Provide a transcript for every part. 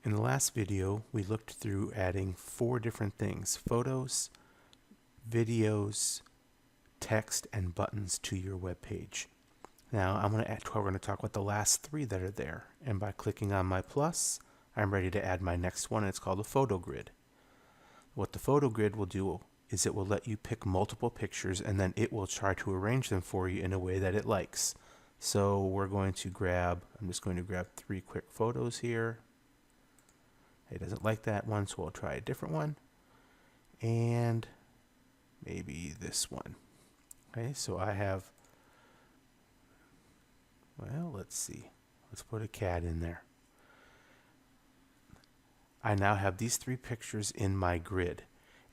In the last video, we looked through adding 4 different things: photos, videos, text, and buttons to your web page. Now we're going to talk about the last 3 that are there. And by clicking on my plus, I'm ready to add my next one, and it's called a photo grid. What the photo grid will do is it will let you pick multiple pictures, and then it will try to arrange them for you in a way that it likes. So I'm just going to grab 3 quick photos here. It doesn't like that one, so we'll try a different one. And maybe this one. Okay, so I have, well, let's see. Let's put a cat in there. I now have these 3 pictures in my grid,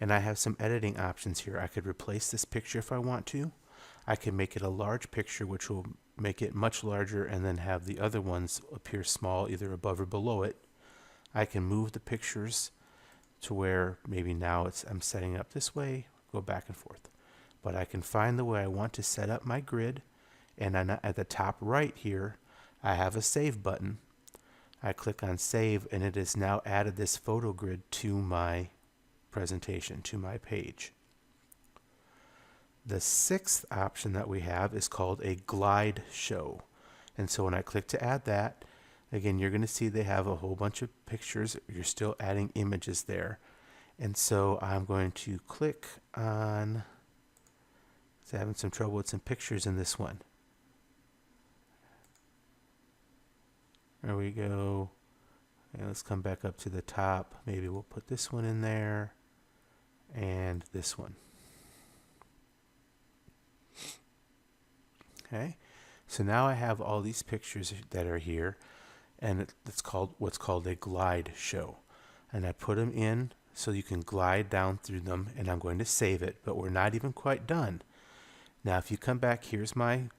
and I have some editing options here. I could replace this picture if I want to. I can make it a large picture, which will make it much larger, and then have the other ones appear small, either above or below it. I can move the pictures to where maybe now I'm setting it up this way, go back and forth. But I can find the way I want to set up my grid, and at the top right here, I have a save button. I click on save, and it has now added this photo grid to my presentation, to my page. The 6th option that we have is called a Glideshow. And so when I click to add that, again, you're going to see they have a whole bunch of pictures. You're still adding images there. And so I'm going to click on, I'm having some trouble with some pictures in this one. There we go. And let's come back up to the top. Maybe we'll put this one in there and this one. Okay, so now I have all these pictures that are here, and it's called what's called a glide show. And I put them in so you can glide down through them, and I'm going to save it, but we're not even quite done. Now if you come back, here's my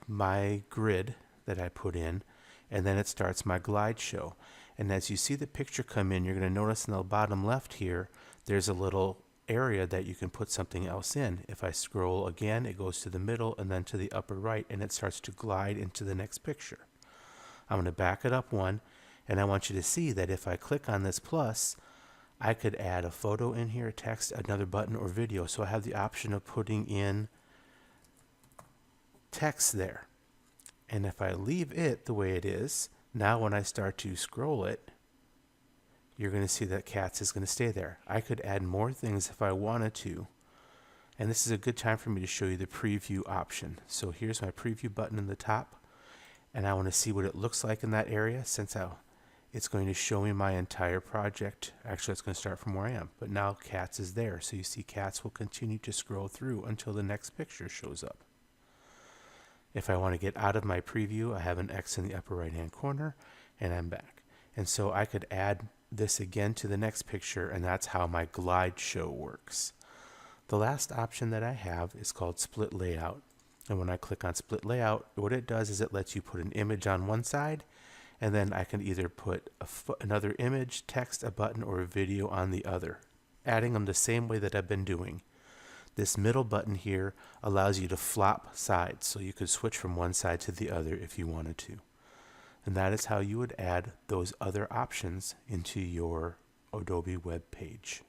my grid that I put in, and then it starts my glide show. And as you see the picture come in, you're going to notice in the bottom left here, there's a little area that you can put something else in. If I scroll again, it goes to the middle and then to the upper right, and it starts to glide into the next picture. I'm going to back it up one, and I want you to see that if I click on this plus, I could add a photo in here, text, another button, or video. So I have the option of putting in text there. And if I leave it the way it is, now when I start to scroll it, you're going to see that cats is going to stay there. I could add more things if I wanted to. And this is a good time for me to show you the preview option. So here's my preview button in the top. And I want to see what it looks like in that area, since it's going to show me my entire project. Actually, it's going to start from where I am. But now cats is there. So you see cats will continue to scroll through until the next picture shows up. If I want to get out of my preview, I have an X in the upper right hand corner, and I'm back. And so I could add this again to the next picture, and that's how my glide show works. The last option that I have is called split layout. And when I click on split layout, what it does is it lets you put an image on one side, and then I can either put another image, text, a button, or a video on the other, adding them the same way that I've been doing. This middle button here allows you to flop sides, so you could switch from one side to the other if you wanted to. And that is how you would add those other options into your Adobe web page.